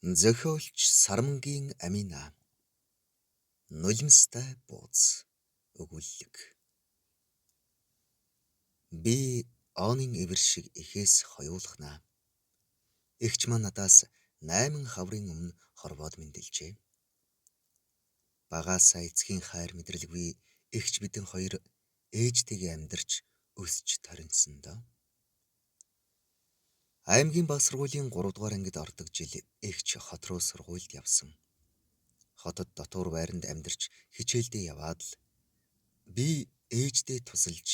Зохиолч Сармангийн Амина. Нулимстай бууз. Өгүүлэг. Би Оонын эвэр шиг эхээс хоёулахнаа. Эгч маань надаас 8 хаврын өмнө хорвоод мэндэлжээ. Багаасаа эцгийн хайр мэдрэлгүй эгч бидэн хоёр ээжтэйгээ амьдарч өсч торинсон доо. Аймгийн баг сургуулийн 3 дугаар ангид ордог жил эгч хот руу сургуульд явсан. Хотод дотуур байранд амьдарч хичээлдээ яваад л би ээждээ тусалж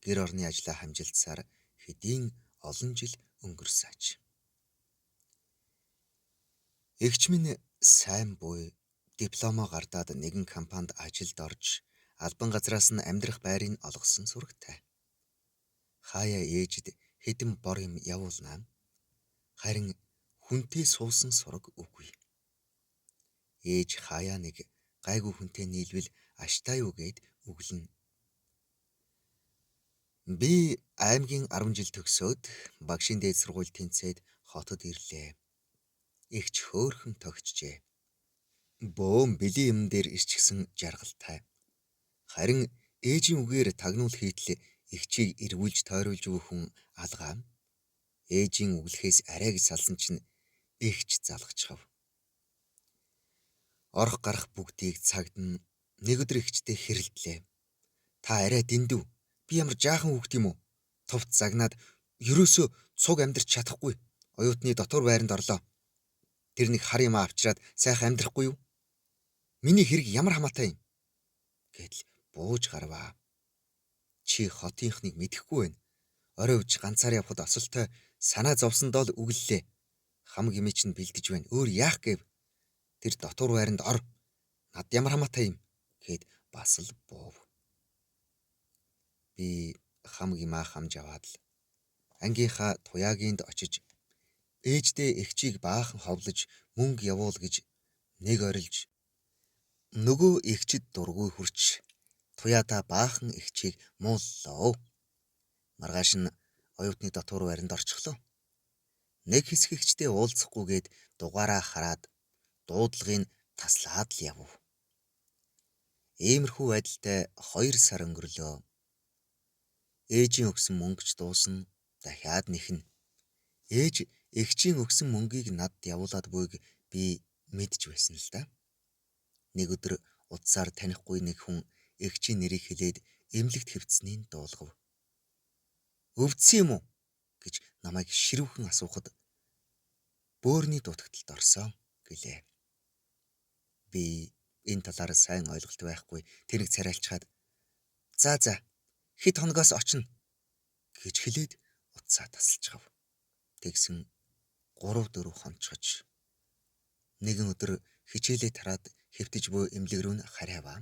гэр орны ажлаа хамжилтсаар хэдийн олон жил өнгөрсөөч. Эгч минь сайн буй, дипломоо гардаад нэгэн компанид ажилд орж албан газраас нь амьдрах байрыг олгосон сурагтай. Хаяа ээжид хэдэн бор юм явуулнаа. Харин хүнтэй суусан сураг үгүй. Ээж хаяа нэг гайгүй хүнтэй нийлвэл аштай юу гэд өглөн. Би аймгийн 10 жил төгсөөд багшийн дээд сургууль тэнцээд хотод ирлээ. Эгч хөөхөн тогтжээ. Бөөн бэлэн юм дээр ирчихсэн жаргалтай. Харин ээжийн үгээр тагнуул хийтэл эгчийг эргүүлж тойруулж өгөх хүн алгаа. Ээжийн үглэхээс арайг салсан чинь эгч залгачхав. Орох гарах бүгдийг цагд нь нэг өдөр эгчтэй хэрэлдлээ. Та арай дэндүү. Би ямар жаахан хүүхд юм уу? Товт загнаад ерөөсөө цуг амьдрч чадахгүй. Оюутны дотор байранд орлоо. Тэр нэг хар юм авчираад сайхан амьдрахгүй юу? Миний хэрэг ямар хамаатай юм? Гэдэл бууж гарваа. Чи хотынхныг мэдэхгүй байна. Орой үж ганцаар явхад осолтой санаа зовсондоо л үглэлээ. Хамаг имий чинь бэлдэж байна. Өөр яах гэв? Тэр дотор байранд ор. Над ямар хамаатай юм? Гэд бас л буув. Би хамаг имаа хамж аваад л ангийнхаа туяагинд очиж ээждээ эгчийг баахан ховлож мөнгө явуул гэж нэг орилж нөгөө эгчид дургүй хүрч туяатаа баахан эгчийг мууллоо. Маргааш нь оюутны дотор байранд орчихлоо. Нэг хэсэг эгчтэй уулзахгүйгээд дугаараа хараад дуудлагыг таслаад л явв. Иймэрхүү байдалтай 2 сар өнгөрлөө. Ээжийн өгсөн мөнгөч дуусна, дахиад нэхнэ. Ээж эгчийн өгсөн мөнгийг надад явуулаад буйг би мэдж байсан л да. Нэг өдөр утсаар танихгүй нэг хүн эгчийн нэрийг хэлээд эмнэлэгт хэвтсэнийг дуулгав. Өвдсөн юм уу гэж намайг ширүүхэн асуухад бөөрийн дутагталд орсон гэлээ. Би энэ талаар сайн ойлголт байхгүй тэрийг царайлчаад за хэд хоногоос очно гэж хэлээд утсаа тасалчихав. Тэгсэн 3-4 хонцож нэгэн өдөр хичээлээ тараад хэвтэж буй эмнэлэг рүү харьяаваа.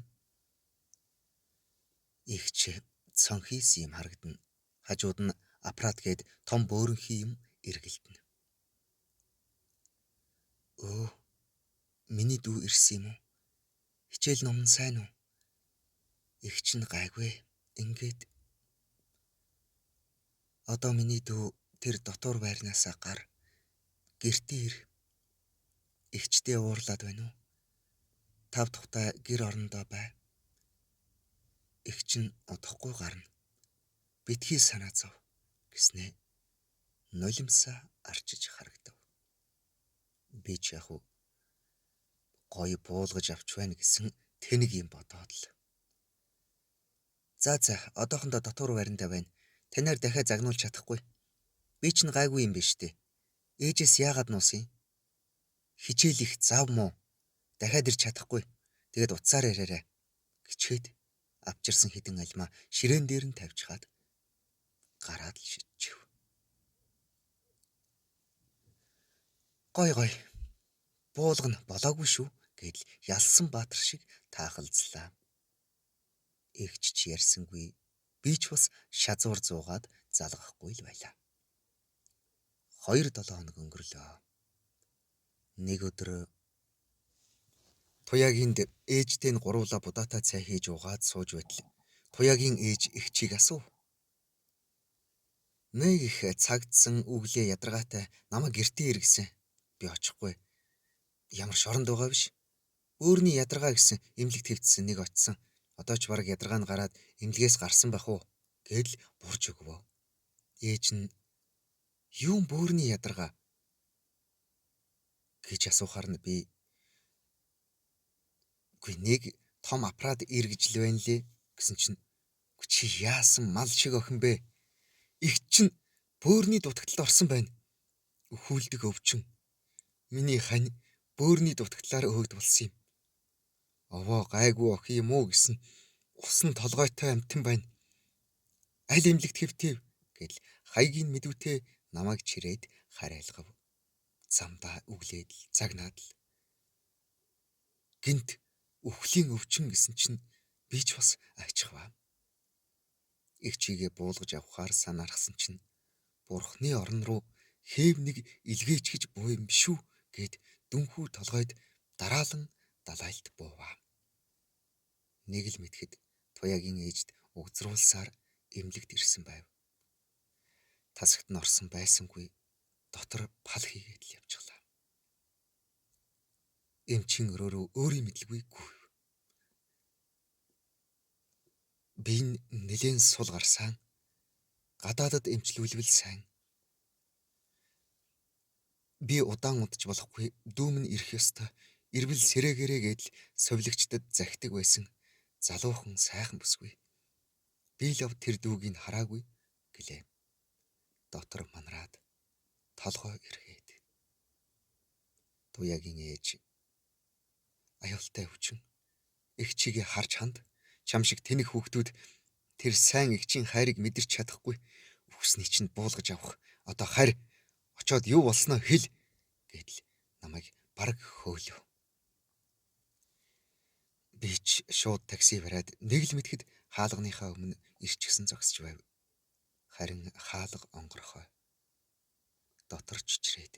Игч цонхис юм харагдана. Хажууд нь аппарат гээд том бөөрөнхий юм эргэлдэнэ. Өө, миний дүү ирсэн юм уу? Хичээл ном нь сайн уу? Игч нь гайгүй. Ингээд одоо миний дүү тэр дотор байрнаасаа гар гэртээ ир. Игчтэй уурлаад байна уу? 5 тухтай гэр орондоо бай. Игч нь одохгүй гарна. Битгий санаа зов гэснээ нулимсаа арчиж харагдав. Би ч яг гоё буулгаж авч байна гэсэн тэнэг юм бодоод л. За одоохондоо дотор байрандаа байна. Танаар дахиад загнуулж чадахгүй. Би ч н гайгүй юм биш үү? Ээжээс яагаад нуусан? Хичээл их зав мó. Дахиад ирч чадахгүй. Тэгээд утсаар яриарай гिचгээд авчирсан хідэн альмаа ширээн дээр нь тавьчихад гараад л шидчихв. Гой буулгана болоогүй шүү гэдэл ялсан баатар шиг таахалзлаа. Эгч ч ярьсангүй. Би ч бас шазуур зуугаад залгахгүй л байлаа. 2-7 хоног өнгөрлөө. Нэг өдөр туяагинд ээжтэй нь гуруула будаатай цай хийж уугаад сууж байтал туяагийн ээж эгчийг асуув. Нэг их цагтсан үглээ ядаргаатай намайг гэртээ иргэсэн. Би очихгүй. Ямар шоронд байгаа биш. Өөрний ядаргаа гэсэн эмнэлэг твцсэн нэг очсон. Одоо ч бараг ядаргаа нь гараад эмнэлгээс гарсан байх уу гэдэл бурж өгвөө. Ээж нь юун бөөрний ядаргаа гэж асуухаар нь би үгүй нэг том аппарат эргэж л байна лээ гэсэн чинь чи яасан мал шиг охин бэ? Их чинь бөөрний дутагдлаар орсон байна. Өхүүлдэг өвчин. Миний хань бөөрний дутагдлаар өөгд болсон юм. Овоо гайгүй охин юм уу гэсэн усан толгойтой амтан байна. Аль эмнэлэгт хэвтэв гэл хаягийн мэдвүтээ намайг чирээд харайлгав. Замдаа үглээд л загнаад л. Гинт өхлийн өвчин гэсэн чинь би ч бас айчихваа. Их чигээ буулгаж авахаар санаархсан чинь бурхны орон руу хээв нэг илгээч гэж буу юм шүү гэд дүнхүү толгойд дараалан далайлт бууваа. Нэг л мэдхэд Туяагийн ээжд угзруулсаар эмнэлэгт ирсэн байв. Тасагт нь орсон байсангүй дотор пал хийгээд л явчихлаа. Эмчийн өрөөрөө өөрийн мэдлгүй гүйв. Би нэлээд сул гарсан. Гадаадад эмчлүүлвэл сайн. Би удаан удаж болохгүй дүүм нь ирэх ёстой. Ирвэл сэрэгэрээ гэдэл совилогчдод захидаг байсан залуухан сайхан бүсгүй. Би л тэр дүүгийг хараагүй гэлээ. Дотор манраад толгой эргээд. Туяагийн ээж аюултай өвчин. Их чигээ харж ханд. Чам шиг тэнэг хүүхдүүд тэр сайн игчийн хайрыг мэдэрч чадахгүй. Үхсний чинь буулгаж авах. Одоо харь очоод юу болсноо хэл гэдэл намайг бараг хөөлөв. Би ч шууд такси бариад нэг л мэдхэд хаалганыхаа өмнө ирчихсэн зогсож байв. Харин хаалга онгорхой. Дотор чичрээд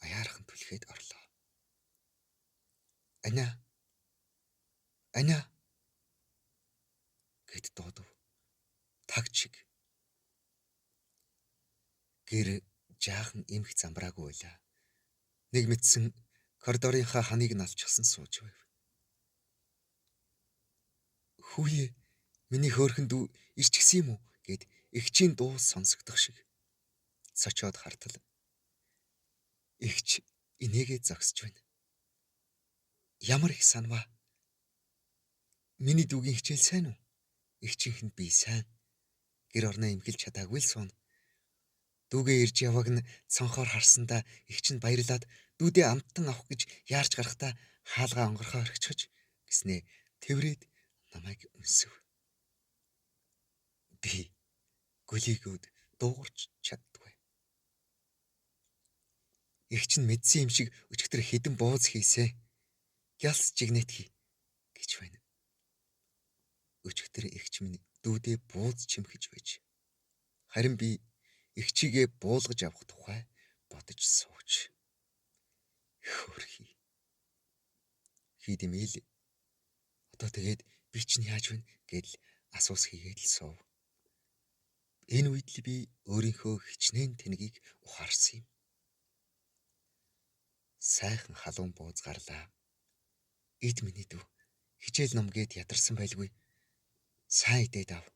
аяархан түлхээд орлоо. Ана гэд дуудав. Тагч шиг. Гэр жаахан эмх замбраагүй байлаа. Нэг мэдсэн коридорынхаа ханыг налчихсан сууж байв. Хүүе, миний хөөрхөн дүү ирчихсэн юм уу гэд эгчийн дуу сонсогдох шиг. Сочоод хартал. Эгч инээгээ зогсож байна. Ямар их санаваа. Миний дүүгийн хичээл сайн уу? Эгчийнхэнд би сайн. Гэр орноо эмхэлж чадаагүй л суун. Дүүгээ ирж явааг нь цонхоор харсандаа эгч нь баярлаад дүүдээ амттан авах гэж яарч гарахтаа хаалгаа онгорхоо орхичож гэснээ тэврээд намайг үнсэв. Би гөлийгүүд дуугарч чаддгүй. Эгч нь мэдсэн юм шиг өчигдөр хідэн бууз хийсэ. Гялс жигнэт хий гэж байна. Өчигдөр эгч минь дүүдээ бууз чимхэж байж. Харин би эгчигээ буулгаж авах тухай бодож сууж. Хөрхий. Хийдэмэл. Одоо тэгээд би чинь яаж вэ гэдэл асуус хийгээд л суув. Энэ үед л би өөрийнхөө хичнээн тэнгийг ухаарсан юм. Сайхан халуун бууз гарлаа. Эд миний дүү хичээл ном гээд ядарсан байлгүй. Сайн идээд ав.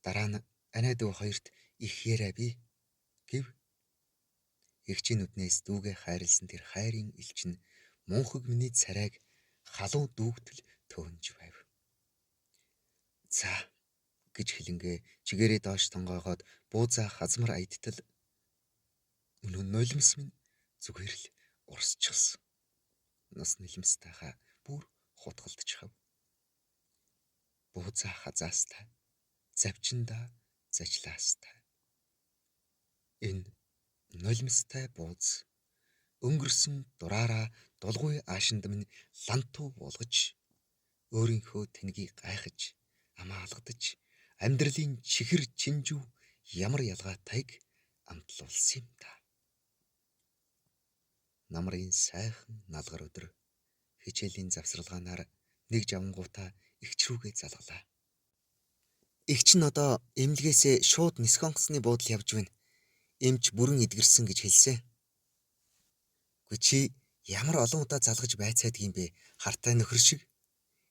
Дараа нь анаа дүү хоёрт их яриа би гэв. Эгчийн нүднээс дүүгээ хайрлсан тэр хайрын элчин мунхаг миний царайг халуун дүүгтэл төөнж байв. За гэж хэлэнгээ чигээрээ доош тонгоогоод буузаа хазмар аядтал өнөө нулимс минь зүгээр л урсчихсан. Нас нулимстайхаа бүр хутгалдчихав. Буузаа хазаастай, завчиндаа зажлаастай. Энэ нулимстай бууз өнгөрсөн дураараа дулгуй аашинд минь лантуу буулгаж өөрийнхөө тэнгийг гайхаж амаа алгадаж амьдралын чихэр чинжүү ямар ялгаатайг амтлуулсан юм та. Намрын сайхан налгар өдөр хичээлийн завсралгаанаар нэг жавангуудаа эгч рүүгээ залгалаа. Эгч нь одоо эмнэлгээсээ шууд нисэх буудал явж байна. Эмч бүрэн эдгэрсэн гэж хэлсэн. Чи Ямар олон удаа залгаж байцаадгийм бэ? Хартай нөхөр шиг.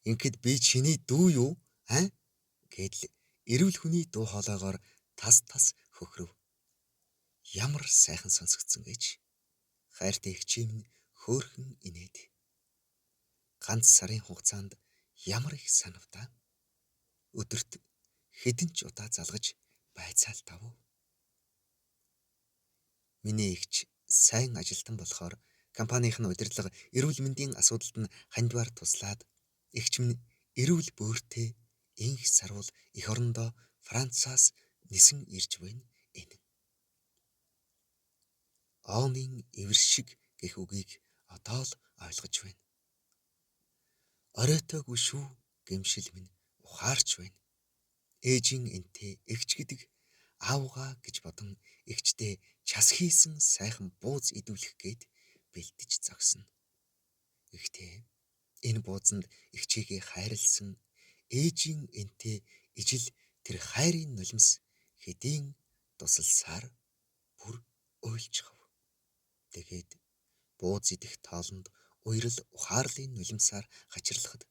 Ингээд би чиний дүү юу? Аа? Гэдэл эрүүл хүний дуу хоолойгоор тас тас хөхрөв. Ямар сайхан сонсгдсон гэж. Хайртай эгчийн минь хөөхөн инээд. Ганц сарын хугацаанд ямар их санавтаа. Өдөрт хэдэн ч удаа залгаж байцаалтав. Миний эгч сайн ажилтан болохоор компанийн удирдлага эрүүл мэндийн асуудалд нь хандвар туслаад эгч минь эрүүл бөөртэй инх сарвал эх орондоо Францаас нисэн ирж байна энэ. Оонын эвэр шиг гэх үгийг одоо л ойлгож байна. Оройтойгүй шүү гэмшил минь ухаарч байна. Ээжийн энтэй эгч гэдэг аавгаа гэж бодон эгчтэй час хийсэн сайхан бууз идүүлэх гээд бэлдэж зогсно. Гэхдээ энэ буузанд эгчийгээ хайрлсан ээжийн энтэй ижил тэр хайрын нулимс хэдийн тусалсаар бүр уйлчхав. Тэгээд бууз идэх тоолонд уйрал ухаарлын нулимсаар хачирлахад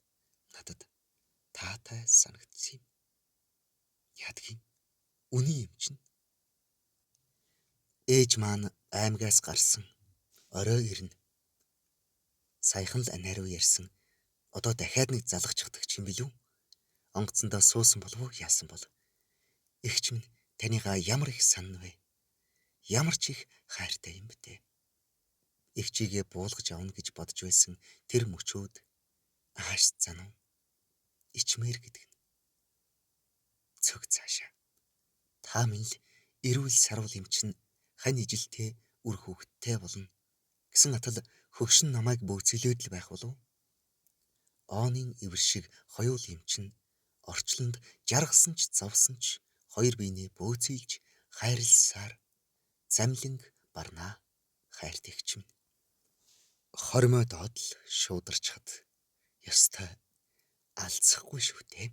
надад таатай санагдсан юм. Ядгийн үний юм чинь. Ээж маань аймгаас гарсан. Орой ирнэ. Саяхан л анаа руу ярьсан. Одоо дахиад нэг залгачихдаг юм билүү? Онгоцондоо суусан болов уу яасан бол? Эгч минь танийгаа ямар их санана вэ? Ямар ч их хайртай юм бэ те. Эгчийгээ буулгаж авна гэж бодож байсан тэр мөчөөд ааш занав. Ичмээр гэдэг нь. Цөг цаашаа. Та минь л эрүүл сарвал юм чинь хань ижилтэй үр хөвгттэй болно гэсэн атал хөгшин намайг бөөцөлөөд л байх болов. Оонын эвэр шиг хоёул юм чинь орчлонд жаргасан ч зовсон ч хоёр биенээ бөөцөөлж хайрлсаар замлинг барнаа хайртай эгч минь. Хормой доод л шуударчхад ёстой алцахгүй шүү те.